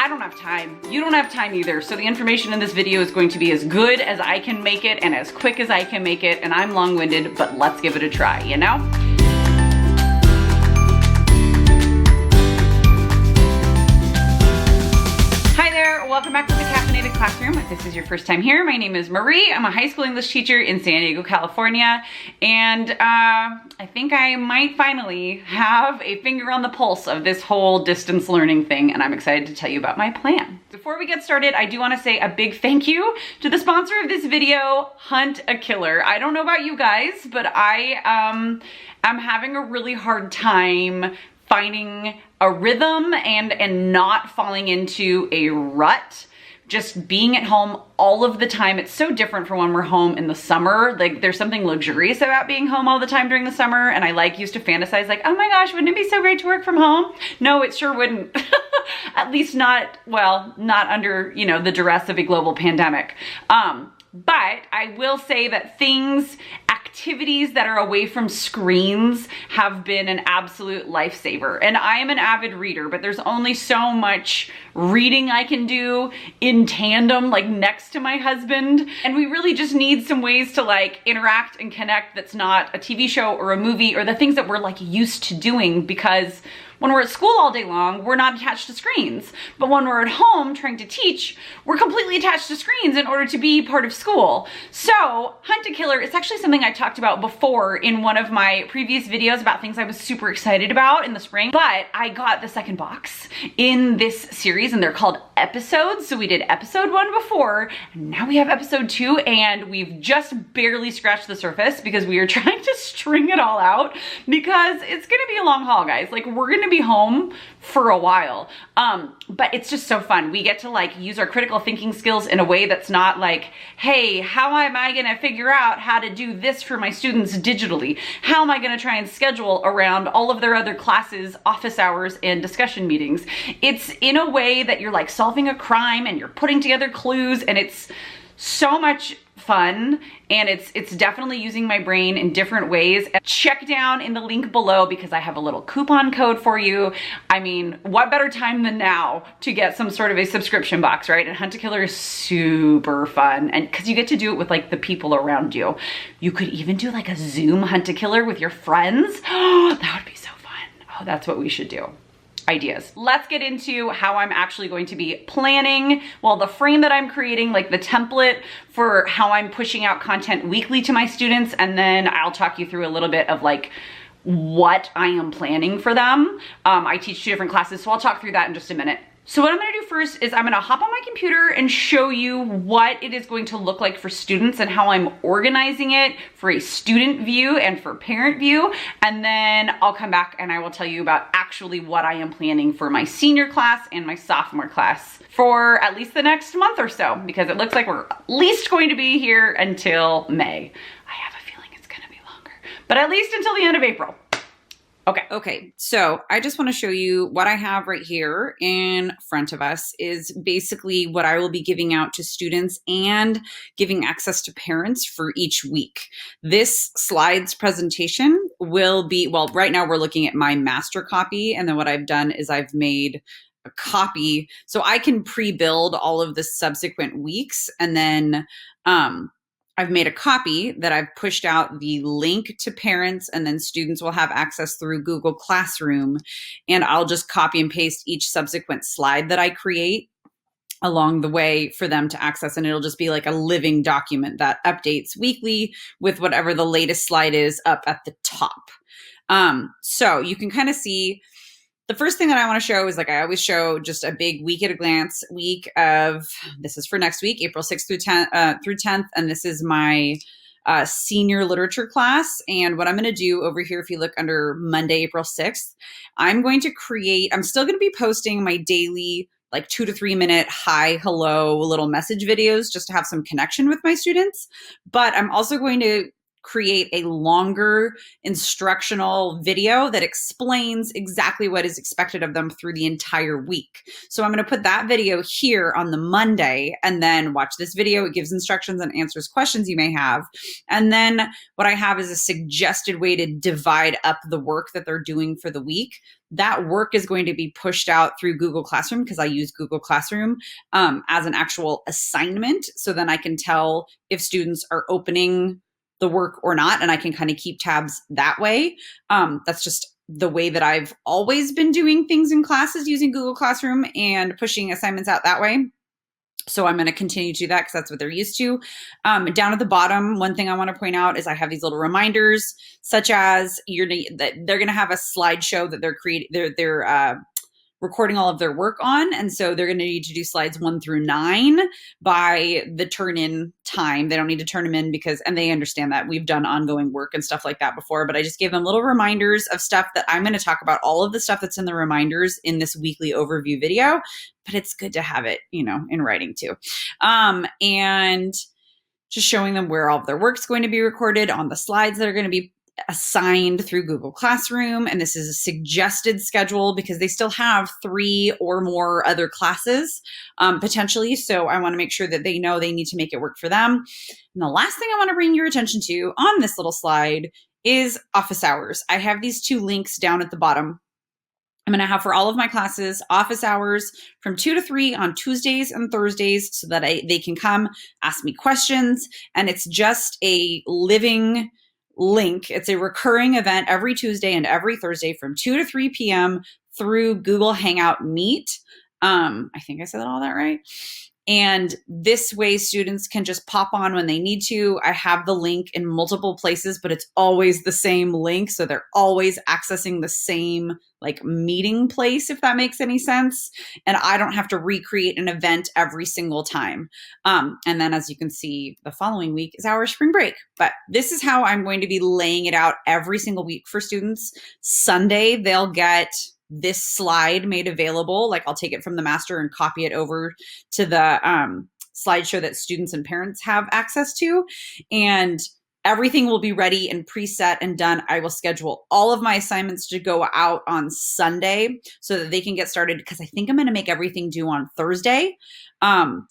I don't have time. You don't have time either. So the information in this video is going to be as good as I can make it and as quick as I can make it. And I'm long-winded, but let's give it a try, you know? Hi there, welcome back to the Caffeinated Classroom. If this is your first time here, my name is Marie. I'm a high school English teacher in San Diego, California. And I think I might finally have a finger on the pulse of this whole distance learning thing, and I'm excited to tell you about my plan. Before we get started, I do want to say a big thank you to the sponsor of this video, Hunt a Killer. I don't know about you guys, but I am having a really hard time finding a rhythm and not falling into a rut. Just being at home all of the time. It's so different from when we're home in the summer. Like, there's something luxurious about being home all the time during the summer. And I used to fantasize like, oh my gosh, wouldn't it be so great to work from home? No, it sure wouldn't. At least not under, the duress of a global pandemic. But I will say that activities that are away from screens have been an absolute lifesaver. And I am an avid reader, but there's only so much reading I can do in tandem, like next to my husband. And we really just need some ways to interact and connect that's not a TV show or a movie or the things that we're used to doing, because when we're at school all day long, we're not attached to screens. But when we're at home trying to teach, we're completely attached to screens in order to be part of school. So Hunt a Killer is actually something I talked about before in one of my previous videos about things I was super excited about in the spring. But I got the second box in this series, and they're called episodes. So we did episode 1 before, and now we have episode 2, and we've just barely scratched the surface because we are trying to string it all out, because it's gonna be a long haul, guys. We're gonna be home for a while, but it's just so fun. We get to use our critical thinking skills in a way that's not hey, how am I gonna figure out how to do this for my students digitally? How am I gonna try and schedule around all of their other classes, office hours, and discussion meetings? It's in a way that you're solving a crime and you're putting together clues, and it's so much fun, and it's definitely using my brain in different ways. Check down in the link below because I have a little coupon code for you. I mean, what better time than now to get some sort of a subscription box, right? And Hunt a Killer is super fun, and because you get to do it with the people around you. You could even do a Zoom Hunt a Killer with your friends. Oh, that would be so fun. Oh, that's what we should do. Ideas. Let's get into how I'm actually going to be planning, the frame that I'm creating, the template for how I'm pushing out content weekly to my students, and then I'll talk you through a little bit of what I am planning for them. I teach 2 different classes, so I'll talk through that in just a minute. So what I'm gonna do first is I'm gonna hop on my computer and show you what it is going to look like for students and how I'm organizing it for a student view and for parent view. And then I'll come back and I will tell you about actually what I am planning for my senior class and my sophomore class for at least the next month or so, because it looks like we're at least going to be here until May. I have a feeling it's gonna be longer, but at least until the end of April. Okay, so I just want to show you what I have right here in front of us is basically what I will be giving out to students and giving access to parents for each week. This slides presentation will be, right now we're looking at my master copy, and then what I've done is I've made a copy so I can pre-build all of the subsequent weeks, and then I've made a copy that I've pushed out the link to parents, and then students will have access through Google Classroom, and I'll just copy and paste each subsequent slide that I create along the way for them to access, and it'll just be a living document that updates weekly with whatever the latest slide is up at the top. So you can kind of see. The first thing that I want to show is I always show just a big week at a glance week of, this is for next week, April 6th through 10th. And this is my senior literature class. And what I'm going to do over here, if you look under Monday, April 6th, I'm still going to be posting my daily 2 to 3 minute hi, hello, little message videos just to have some connection with my students. But I'm also going to create a longer instructional video that explains exactly what is expected of them through the entire week. So I'm going to put that video here on the Monday, and then watch this video. It gives instructions and answers questions you may have. And then what I have is a suggested way to divide up the work that they're doing for the week. That work is going to be pushed out through Google Classroom, because I use Google Classroom as an actual assignment. So then I can tell if students are opening the work or not, and I can kind of keep tabs that way. That's just the way that I've always been doing things in classes, using Google Classroom and pushing assignments out that way. So I'm going to continue to do that because that's what they're used to. Down at the bottom, one thing I want to point out is I have these little reminders, such as they're going to have a slideshow that they're recording all of their work on. And so they're going to need to do slides 1 through 9 by the turn-in time. They don't need to turn them in and they understand that we've done ongoing work and stuff like that before, but I just gave them little reminders of stuff that I'm going to talk about, all of the stuff that's in the reminders in this weekly overview video, but it's good to have it, in writing too. And just showing them where all of their work's going to be recorded on the slides that are going to be assigned through Google Classroom. And this is a suggested schedule because they still have 3 or more other classes potentially. So I want to make sure that they know they need to make it work for them. And the last thing I want to bring your attention to on this little slide is office hours. I have these 2 links down at the bottom. I'm going to have for all of my classes office hours from 2 to 3 on Tuesdays and Thursdays so that they can come ask me questions. And it's just a living link. It's a recurring event every Tuesday and every Thursday from 2 to 3 p.m. through Google Hangout Meet. I think I said all that right. And this way students can just pop on when they need to. I have the link in multiple places, but it's always the same link. So they're always accessing the same meeting place, if that makes any sense. And I don't have to recreate an event every single time. And then as you can see, the following week is our spring break. But this is how I'm going to be laying it out every single week for students. Sunday, they'll get this slide made available. I'll take it from the master and copy it over to the slideshow that students and parents have access to. And everything will be ready and preset and done. I will schedule all of my assignments to go out on Sunday so that they can get started, because I think I'm going to make everything due on Thursday,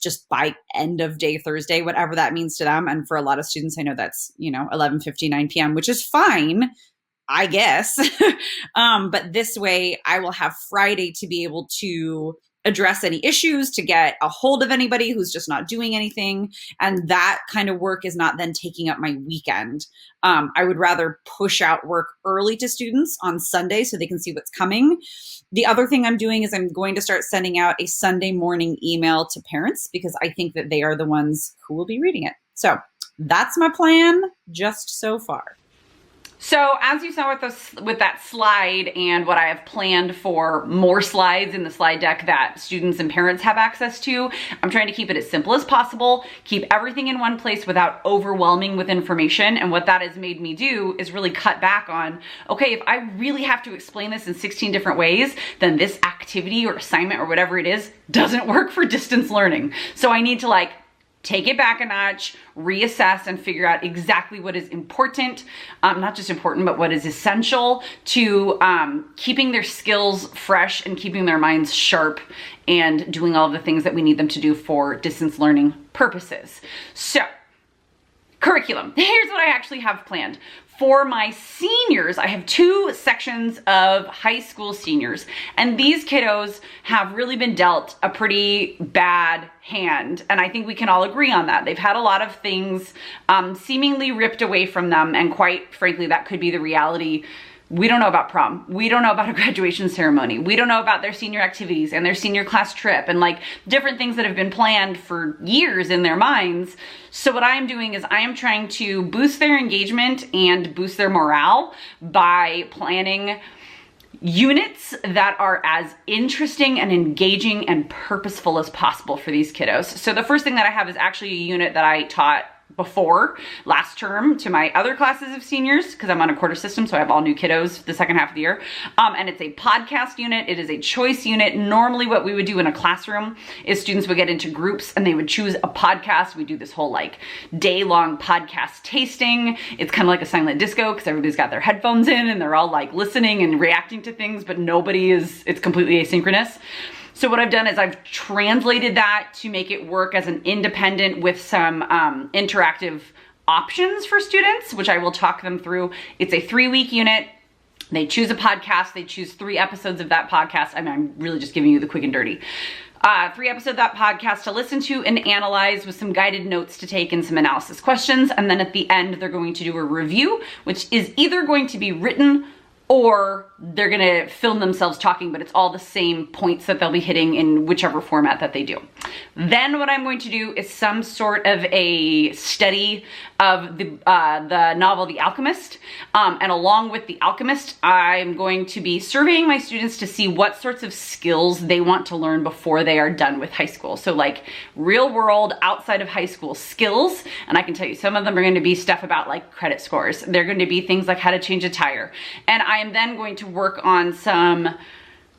just by end of day Thursday, whatever that means to them. And for a lot of students, I know that's, 11:59 p.m., which is fine, I guess. But this way I will have Friday to be able to address any issues, to get a hold of anybody who's just not doing anything. And that kind of work is not then taking up my weekend. I would rather push out work early to students on Sunday so they can see what's coming. The other thing I'm doing is I'm going to start sending out a Sunday morning email to parents, because I think that they are the ones who will be reading it. So that's my plan just so far. So as you saw with that slide and what I have planned for more slides in the slide deck that students and parents have access to, I'm trying to keep it as simple as possible, keep everything in one place without overwhelming with information. And what that has made me do is really cut back on, okay, if I really have to explain this in 16 different ways, then this activity or assignment or whatever it is doesn't work for distance learning. So I need to take it back a notch, reassess, and figure out exactly what is important, not just important, but what is essential to keeping their skills fresh and keeping their minds sharp and doing all of the things that we need them to do for distance learning purposes. So, curriculum. Here's what I actually have planned. For my seniors, I have 2 sections of high school seniors, and these kiddos have really been dealt a pretty bad hand, and I think we can all agree on that. They've had a lot of things seemingly ripped away from them, and quite frankly, that could be the reality. We don't know about prom. We don't know about a graduation ceremony. We don't know about their senior activities and their senior class trip and different things that have been planned for years in their minds. So what I am doing is I am trying to boost their engagement and boost their morale by planning units that are as interesting and engaging and purposeful as possible for these kiddos. So the first thing that I have is actually a unit that I taught before last term to my other classes of seniors because I'm on a quarter system, so I have all new kiddos the second half of the year. And it's a podcast unit. It is a choice unit. Normally what we would do in a classroom is students would get into groups and they would choose a podcast. We do this whole like day-long podcast tasting. It's kind of like a silent disco because everybody's got their headphones in and they're all like listening and reacting to things, but it's completely asynchronous. So what I've done is I've translated that to make it work as an independent with some interactive options for students, which I will talk them through. It's a 3-week unit. They choose a podcast. They choose 3 episodes of that podcast. I mean, I'm really just giving you the quick and dirty. 3 episodes of that podcast to listen to and analyze with some guided notes to take and some analysis questions. And then at the end, they're going to do a review, which is either going to be written or they're gonna film themselves talking, but it's all the same points that they'll be hitting in whichever format that they do. Then what I'm going to do is some sort of a study of the novel The Alchemist. And along with The Alchemist, I'm going to be surveying my students to see what sorts of skills they want to learn before they are done with high school. So like real world outside of high school skills. And I can tell you some of them are going to be stuff about like credit scores. They're going to be things like how to change a tire. And I am then going to work on some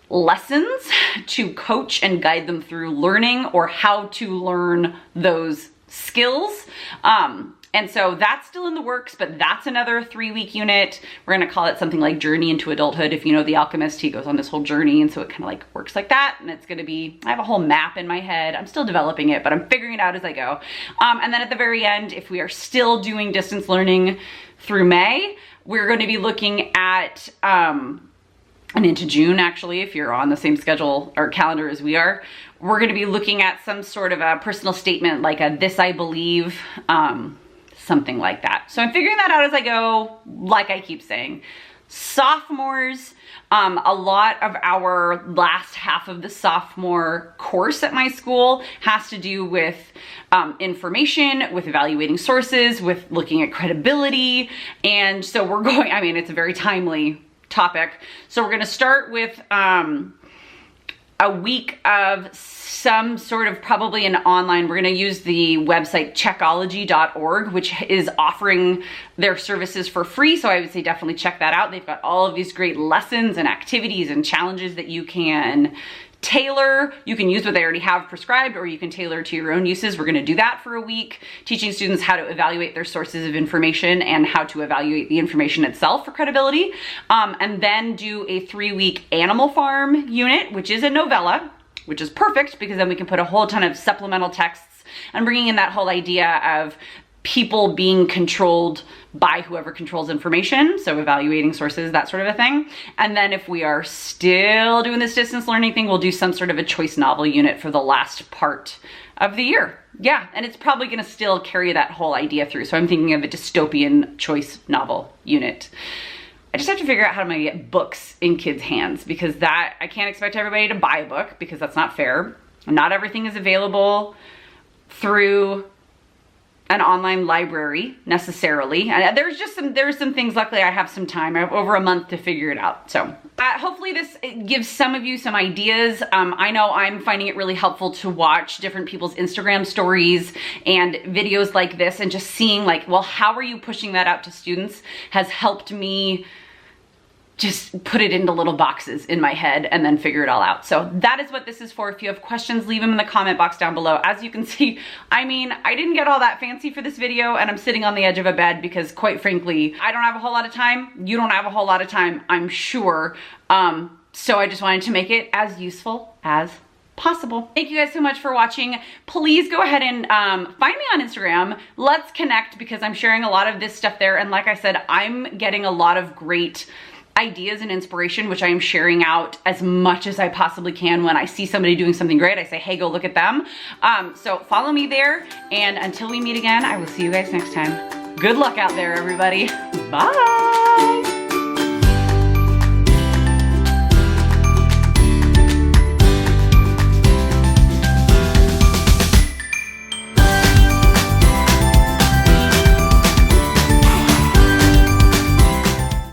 lessons to coach and guide them through learning or how to learn those skills. And so that's still in the works, but that's another 3-week unit. We're gonna call it something like Journey into Adulthood. If you know The Alchemist, he goes on this whole journey, and so it kind of like works like that. And it's gonna be, I have a whole map in my head. I'm still developing it, but I'm figuring it out as I go. And then at the very end, if we are still doing distance learning through May, we're gonna be looking at, and into June actually, if you're on the same schedule or calendar as we are, we're gonna be looking at some sort of a personal statement like a "this I believe," something like that. So I'm figuring that out as I go, like I keep saying. Sophomores, a lot of our last half of the sophomore course at my school has to do with information, with evaluating sources, with looking at credibility. And so we're going, I mean, it's a very timely topic. So we're gonna start with a week of some sort of probably an online, we're gonna use the website checkology.org, which is offering their services for free. So I would say definitely check that out. They've got all of these great lessons and activities and challenges that you can tailor. You can use what they already have prescribed, or you can tailor to your own uses. We're gonna do that for a week, teaching students how to evaluate their sources of information and how to evaluate the information itself for credibility. And then do a 3-week Animal Farm unit, which is a novella, which is perfect because then we can put a whole ton of supplemental texts and bringing in that whole idea of people being controlled by whoever controls information. So evaluating sources, that sort of a thing. And then if we are still doing this distance learning thing, we'll do some sort of a choice novel unit for the last part of the year. Yeah, and it's probably gonna still carry that whole idea through. So I'm thinking of a dystopian choice novel unit. I just have to figure out how to get books in kids' hands because that, I can't expect everybody to buy a book because that's not fair. Not everything is available through an online library necessarily. And there's some things, luckily I have some time. I have over a month to figure it out. So hopefully this gives some of you some ideas. I know I'm finding it really helpful to watch different people's Instagram stories and videos like this and just seeing like, well, how are you pushing that out to students has helped me just put it into little boxes in my head and then figure it all out. So that is what this is for. If you have questions, leave them in the comment box down below. As you can see, I mean, I didn't get all that fancy for this video and I'm sitting on the edge of a bed because quite frankly, I don't have a whole lot of time. You don't have a whole lot of time, I'm sure. So I just wanted to make it as useful as possible. Thank you guys so much for watching. Please go ahead and find me on Instagram. Let's connect because I'm sharing a lot of this stuff there. And like I said, I'm getting a lot of great ideas and inspiration, which I am sharing out as much as I possibly can. When I see somebody doing something great, I say, hey, go look at them. So follow me there. And until we meet again, I will see you guys next time. Good luck out there, everybody. Bye.